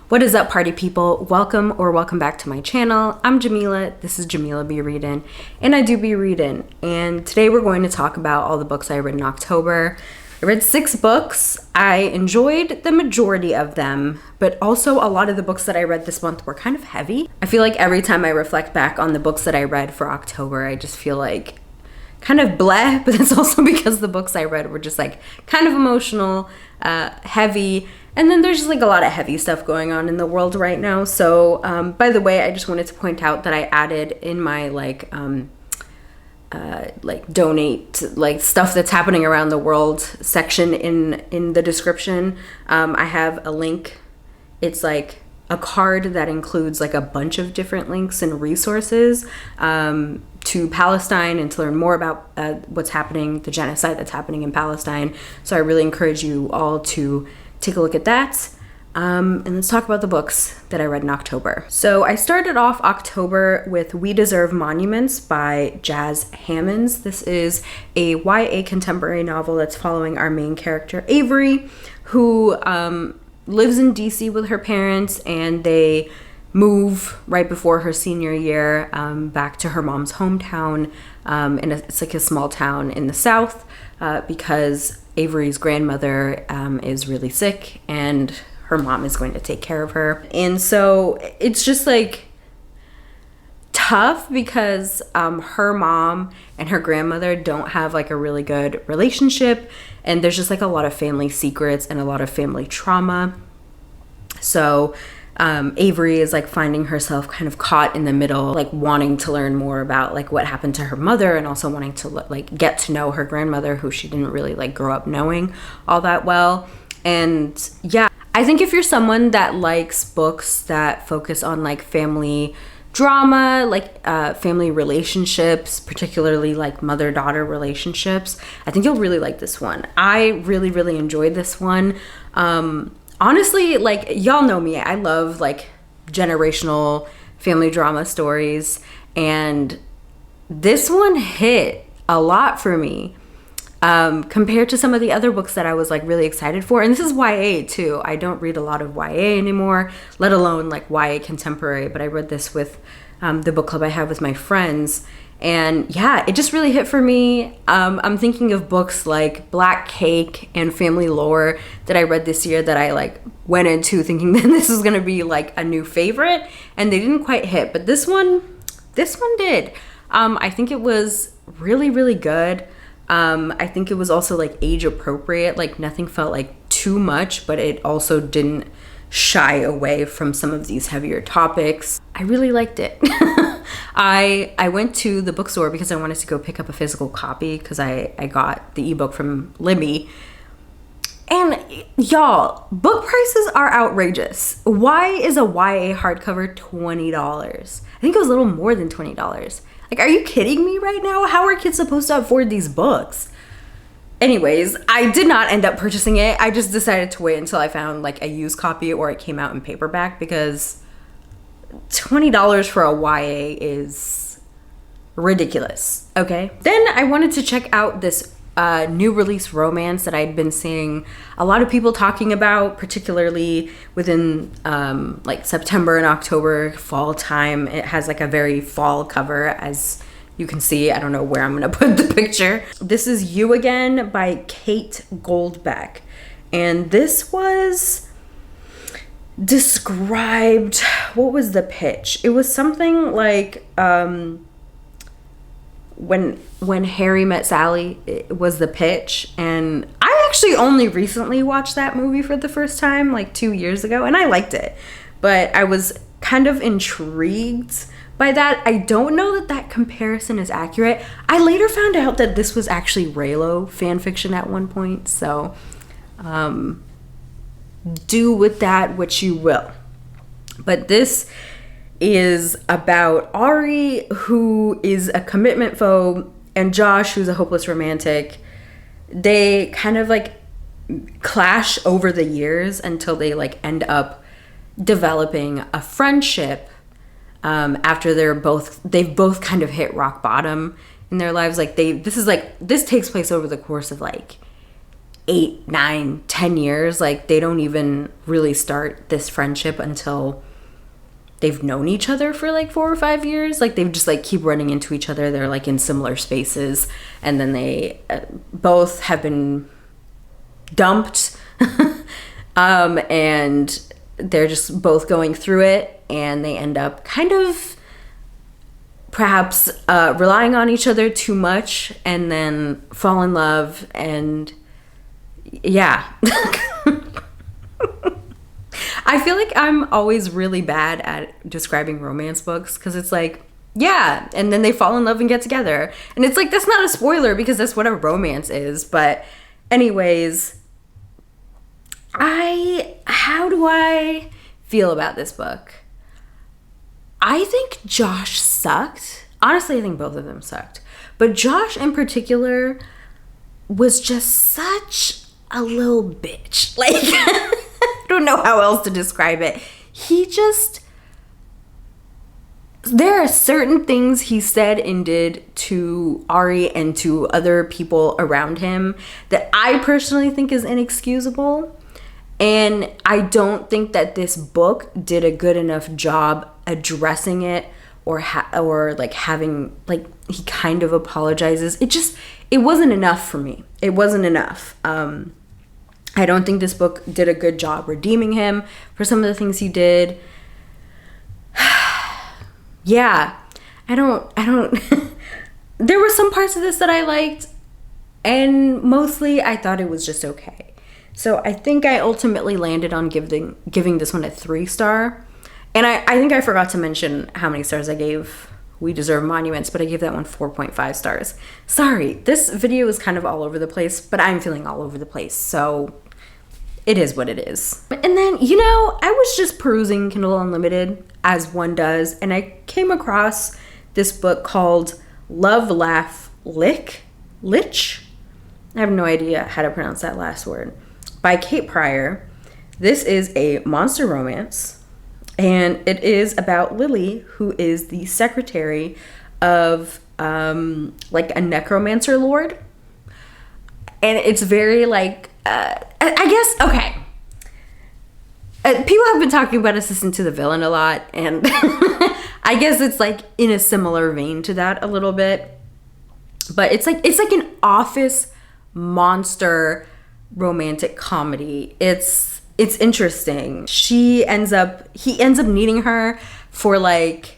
What is up, party people? Welcome back to my channel. I'm Jamila. This is JemilaBeReadin, and I do be reading. And today we're going to talk about all the books I read in October. I read 6 books. I enjoyed the majority of them, but also a lot of the books that I read this month were kind of heavy. I feel like every time I reflect back on the books that I read for October, I just feel like kind of bleh, but it's also because the books I read were just like kind of emotional, heavy, and then there's just like a lot of heavy stuff going on in the world right now. So by the way, I just wanted to point out that I added in my like donate like stuff that's happening around the world section in the description. I have a link. It's like a card that includes like a bunch of different links and resources to Palestine and to learn more about what's happening, the genocide that's happening in Palestine. So I really encourage you all to take a look at that. And let's talk about the books that I read in October. So I started off October with We Deserve Monuments by Jas Hammonds. This is a YA contemporary novel that's following our main character, Avery, who lives in DC with her parents, and they move right before her senior year back to her mom's hometown. And it's like a small town in the South because Avery's grandmother is really sick and her mom is going to take care of her. And so it's just like tough because her mom and her grandmother don't have like a really good relationship, and there's just like a lot of family secrets and a lot of family trauma. So Avery is like finding herself kind of caught in the middle, like wanting to learn more about like what happened to her mother, and also wanting to like get to know her grandmother, who she didn't really like grow up knowing all that well. And yeah, I think if you're someone that likes books that focus on like family drama, like family relationships, particularly like mother-daughter relationships, I think you'll really like this one. I really enjoyed this one. Honestly, like, y'all know me, I love like generational family drama stories, and this one hit a lot for me compared to some of the other books that I was like really excited for. And this is YA too. I don't read a lot of YA anymore, let alone like YA contemporary, but I read this with the book club I have with my friends. And yeah, it just really hit for me. I'm thinking of books like Black Cake and Family Lore that I read this year that I like went into thinking that this was gonna be like a new favorite, and they didn't quite hit, but this one did. I think it was really good. I think it was also like age appropriate, like nothing felt like too much, but it also didn't shy away from some of these heavier topics. I really liked it. I went to the bookstore because I wanted to go pick up a physical copy because I got the ebook from Libby. And y'all, book prices are outrageous. Why is a YA hardcover $20? I think it was a little more than $20. Like, are you kidding me right now? How are kids supposed to afford these books? Anyways, I did not end up purchasing it. I just decided to wait until I found like a used copy or it came out in paperback, because $20 for a YA is ridiculous, okay? Then I wanted to check out this new release romance that I'd been seeing a lot of people talking about, particularly within like September and October, fall time. It has like a very fall cover, as you can see. I don't know where I'm gonna put the picture. This is You Again by Kate Goldbeck, and this was described, what was the pitch? It was something like when Harry Met Sally, it was the pitch. And I actually only recently watched that movie for the first time like 2 years ago, and I liked it, but I was kind of intrigued by that. I don't know that comparison is accurate. I later found out that this was actually Reylo fan fiction at one point, so do with that what you will. But this is about Ari, who is a commitment phobe, and Josh, who's a hopeless romantic. They kind of like clash over the years until they like end up developing a friendship after they've both kind of hit rock bottom in their lives. Like this takes place over the course of like 8, 9, 10 years. Like, they don't even really start this friendship until they've known each other for like 4 or 5 years. Like, they've just like keep running into each other. They're like in similar spaces, and then they both have been dumped and they're just both going through it, and they end up kind of perhaps relying on each other too much, and then fall in love. And yeah. I feel like I'm always really bad at describing romance books, because it's like, yeah, and then they fall in love and get together. And it's like, that's not a spoiler, because that's what a romance is. But anyways, how do I feel about this book? I think Josh sucked. Honestly, I think both of them sucked. But Josh in particular was just such a little bitch. Like, I don't know how else to describe it. There are certain things he said and did to Ari and to other people around him that I personally think is inexcusable. And I don't think that this book did a good enough job addressing it, or like having, like, he kind of apologizes. It wasn't enough for me. It wasn't enough. I don't think this book did a good job redeeming him for some of the things he did. Yeah, I don't there were some parts of this that I liked, and mostly I thought it was just okay. So I think I ultimately landed on giving this one a 3-star. And I think I forgot to mention how many stars I gave We Deserve Monuments, but I gave that one 4.5 stars. Sorry, this video is kind of all over the place, but I'm feeling all over the place, so it is what it is. And then, I was just perusing Kindle Unlimited, as one does, and I came across this book called Love, Laugh, Lich? I have no idea how to pronounce that last word. By Kate Pryor. This is a monster romance, and it is about Lily, who is the secretary of like a necromancer lord. And it's very like, I guess, okay. People have been talking about Assistant to the Villain a lot, and I guess it's like in a similar vein to that a little bit. But it's like an office monster romantic comedy. It's interesting. He ends up needing her for like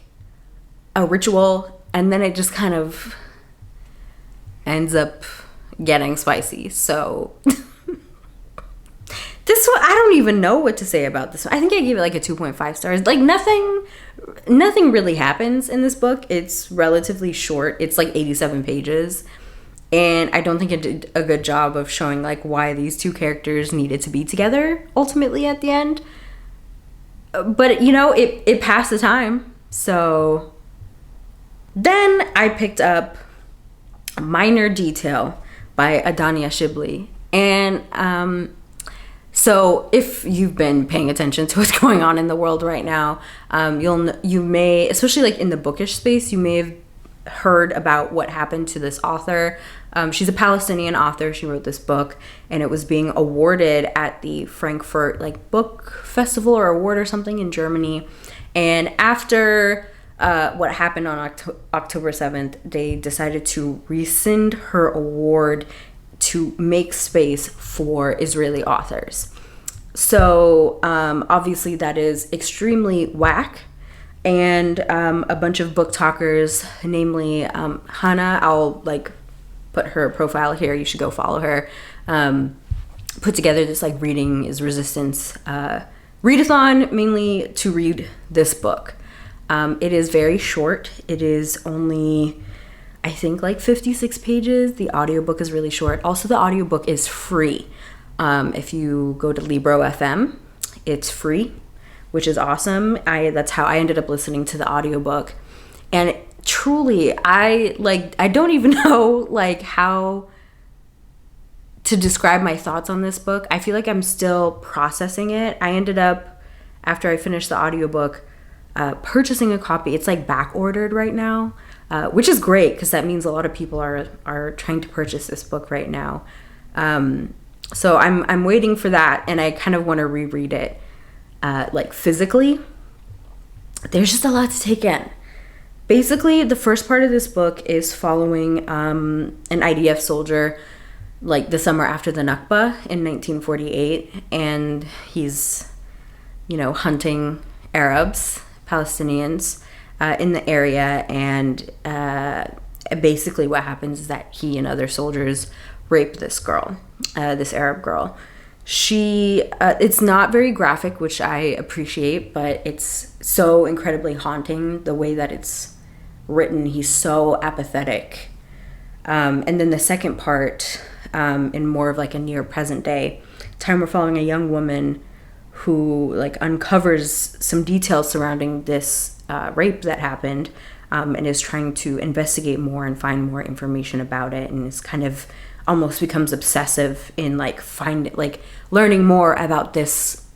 a ritual, and then it just kind of ends up getting spicy. So this one, I don't even know what to say about this one. I think I gave it like a 2.5 stars. Like, nothing really happens in this book. It's relatively short. It's like 87 pages. And I don't think it did a good job of showing like why these two characters needed to be together ultimately at the end. But it passed the time. So then I picked up Minor Detail by Adania Shibli. And so if you've been paying attention to what's going on in the world right now, you may, especially like in the bookish space, you may have heard about what happened to this author. She's a Palestinian author. She wrote this book, and it was being awarded at the Frankfurt like book festival or award or something in Germany. And after what happened on October 7th, they decided to rescind her award to make space for Israeli authors. So obviously that is extremely whack. And a bunch of book talkers, namely Hannah, I'll like put her profile here, you should go follow her, put together this like Reading is Resistance readathon, mainly to read this book. It is very short. It is only, I think, like 56 pages. The audiobook is really short. Also, the audiobook is free. If you go to Libro FM, it's free, which is awesome. That's how I ended up listening to the audiobook. And truly, I don't even know like how to describe my thoughts on this book. I feel like I'm still processing it. I ended up, after I finished the audiobook, purchasing a copy. It's like back ordered right now, which is great because that means a lot of people are trying to purchase this book right now. So I'm waiting for that, and I kind of want to reread it like physically. There's just a lot to take in. Basically, the first part of this book is following an IDF soldier like the summer after the Nakba in 1948, and he's, you know, hunting Arabs, Palestinians in the area, and basically what happens is that he and other soldiers rape this girl, this Arab girl. It's not very graphic, which I appreciate, but it's so incredibly haunting the way that it's written. He's so apathetic. And then the second part, in more of like a near present day time, we're following a young woman who like uncovers some details surrounding this rape that happened, and is trying to investigate more and find more information about it, and is kind of almost becomes obsessive in like learning more about this,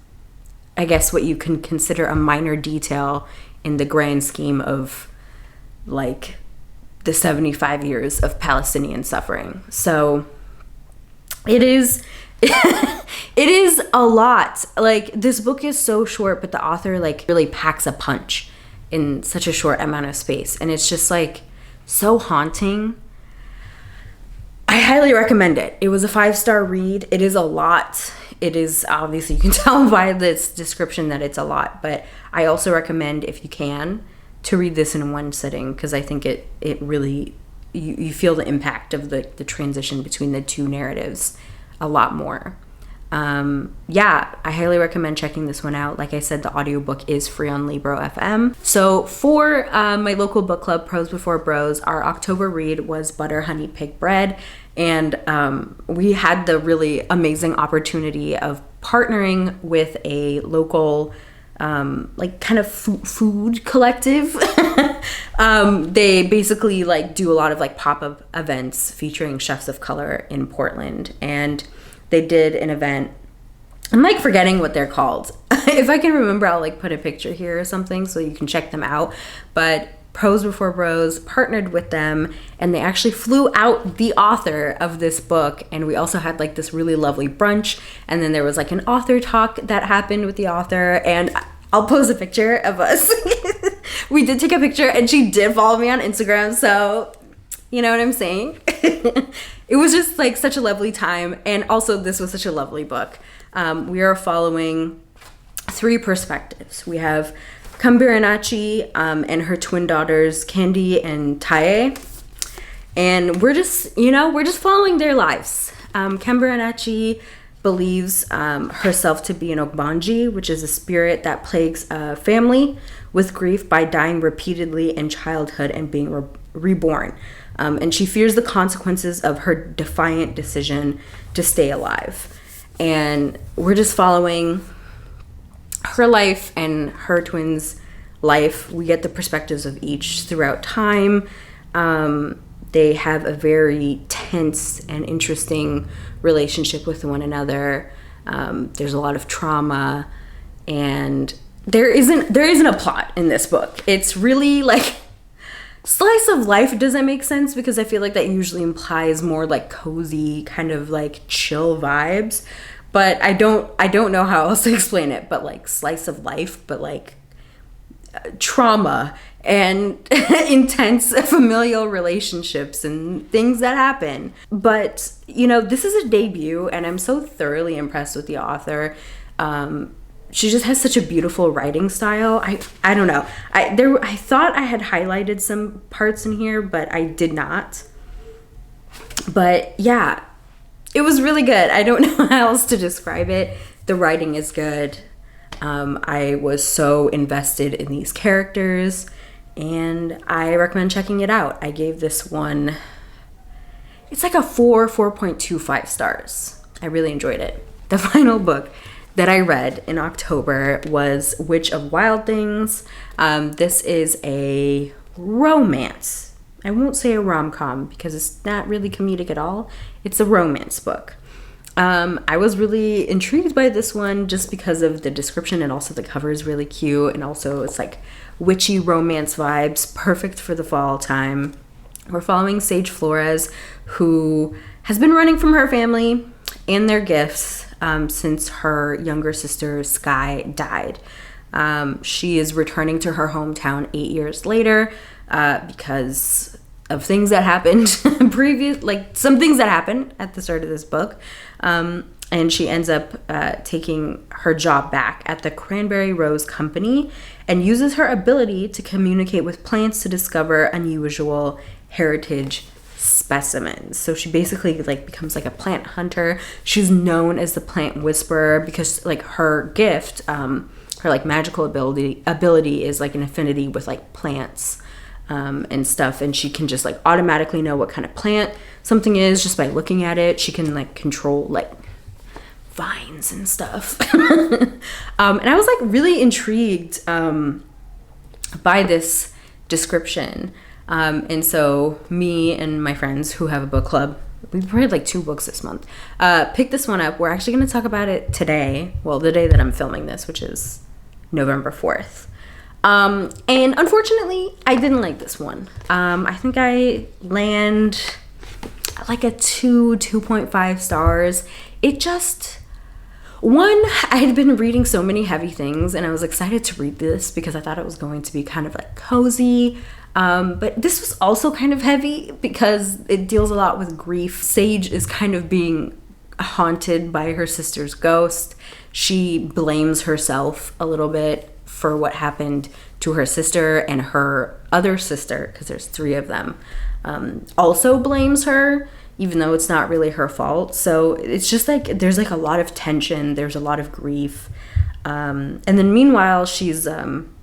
I guess what you can consider a minor detail in the grand scheme of like the 75 years of Palestinian suffering. So it is it is a lot. Like, this book is so short, but the author like really packs a punch in such a short amount of space, and it's just like so haunting. I highly recommend it. It was a 5-star read. It is a lot. It is, obviously you can tell by this description that it's a lot, but I also recommend, if you can, to read this in one sitting, because I think it really, you feel the impact of the transition between the two narratives a lot more. Yeah, I highly recommend checking this one out. Like I said, the audiobook is free on Libro FM. So for my local book club, Pros Before Bros, our October read was Butter Honey Pig Bread. And we had the really amazing opportunity of partnering with a local like kind of food collective. They basically like do a lot of like pop-up events featuring chefs of color in Portland, and they did an event. I'm like forgetting what they're called. If I can remember, I'll like put a picture here or something so you can check them out. But Pros Before Bros partnered with them, and they actually flew out the author of this book, and we also had like this really lovely brunch, and then there was like an author talk that happened with the author, and I'll post a picture of us. We did take a picture, and she did follow me on Instagram, so you know what I'm saying. It was just like such a lovely time, and also this was such a lovely book. We are following 3 perspectives. We have Kambiranachi and her twin daughters, Candy and Tae. And we're just following their lives. Kambiranachi believes herself to be an Ogbanji, which is a spirit that plagues a family with grief by dying repeatedly in childhood and being reborn. And she fears the consequences of her defiant decision to stay alive. And we're just following her life and her twins' life. We get the perspectives of each throughout time. They have a very tense and interesting relationship with one another. There's a lot of trauma, and there isn't a plot in this book. It's really like slice of life. Doesn't make sense, because I feel like that usually implies more like cozy, kind of like chill vibes. But I don't know how else to explain it, but like slice of life, but like trauma and intense familial relationships and things that happen. But, you know, this is a debut, and I'm so thoroughly impressed with the author. She just has such a beautiful writing style. I don't know. I thought I had highlighted some parts in here, but I did not. But yeah, it was really good. I don't know how else to describe it. The writing is good. I was so invested in these characters, and I recommend checking it out. I gave this one, it's like a 4.25 stars. I really enjoyed it. The final book that I read in October was Witch of Wild Things. This is a romance. I won't say a rom-com because it's not really comedic at all. It's a romance book. I was really intrigued by this one just because of the description, and also the cover is really cute, and also it's like witchy romance vibes, perfect for the fall time. We're following Sage Flores, who has been running from her family, and their gifts since her younger sister Sky died. She is returning to her hometown 8 years later because of things that happened some things that happened at the start of this book. And she ends up taking her job back at the Cranberry Rose Company and uses her ability to communicate with plants to discover unusual heritage specimens. So she basically like becomes like a plant hunter. She's known as the plant whisperer because like her gift, her like magical ability is like an affinity with like plants and stuff, and she can just like automatically know what kind of plant something is just by looking at it. She can like control like vines and stuff. And I was like really intrigued by this description. And so me and my friends who have a book club, we've read like 2 books this month, picked this one up. We're actually going to talk about it today. Well, the day that I'm filming this, which is November 4th. And unfortunately, I didn't like this one. I think I land like a 2.5 stars. It just, one, I had been reading so many heavy things and I was excited to read this because I thought it was going to be kind of like cozy. But this was also kind of heavy because it deals a lot with grief. Sage is kind of being haunted by her sister's ghost. She blames herself a little bit for what happened to her sister, and her other sister, because there's 3 of them, also blames her, even though it's not really her fault. So it's just like there's like a lot of tension, there's a lot of grief, and then meanwhile she's having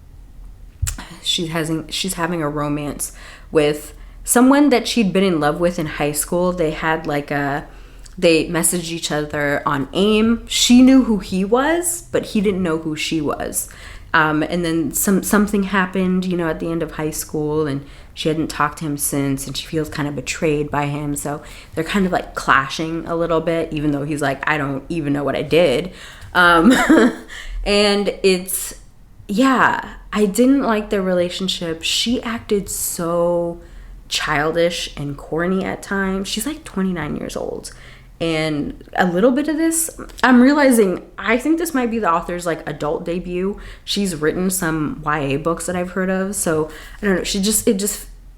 a romance with someone that she'd been in love with in high school. They had like they messaged each other on AIM. She knew who he was, but he didn't know who she was. And then something happened, you know, at the end of high school, and she hadn't talked to him since, and she feels kind of betrayed by him. So they're kind of like clashing a little bit, even though he's like, I don't even know what I did. And it's, yeah, I didn't like their relationship. She acted so childish and corny at times. She's like 29 years old. And a little bit of this, I'm realizing, I think this might be the author's like adult debut. She's written some YA books that I've heard of. So I don't know.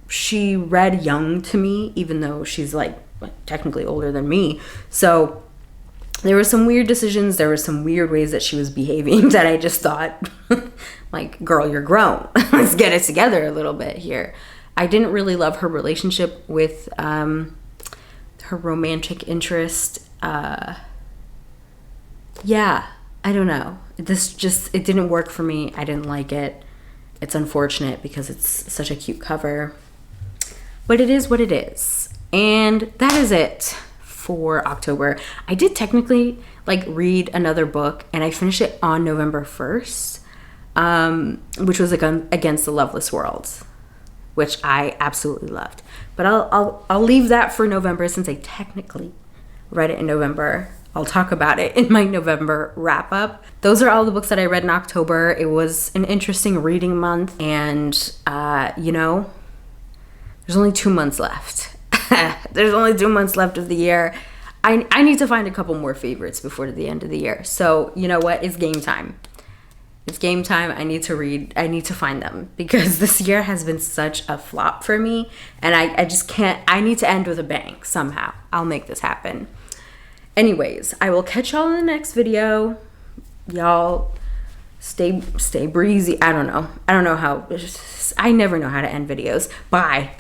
She read young to me, even though she's like technically older than me. So there were some weird decisions. There were some weird ways that she was behaving that I just thought, like, girl, you're grown. Let's get it together a little bit here. I didn't really love her relationship with her romantic interest. Yeah, I don't know. It didn't work for me. I didn't like it. It's unfortunate because it's such a cute cover. But it is what it is. And that is it for October. I did technically like read another book, and I finished it on November 1st, which was Against the Loveless World, which I absolutely loved. But I'll leave that for November since I technically read it in November. I'll talk about it in my November wrap up. Those are all the books that I read in October. It was an interesting reading month, and you know, there's only 2 months left. There's only 2 months left of the year. I need to find a couple more favorites before the end of the year. So you know what? It's game time. It's game time. I need to read. I need to find them because this year has been such a flop for me, and I just can't. I need to end with a bang somehow. I'll make this happen. Anyways, I will catch y'all in the next video. Y'all stay breezy. I don't know how. I never know how to end videos. Bye.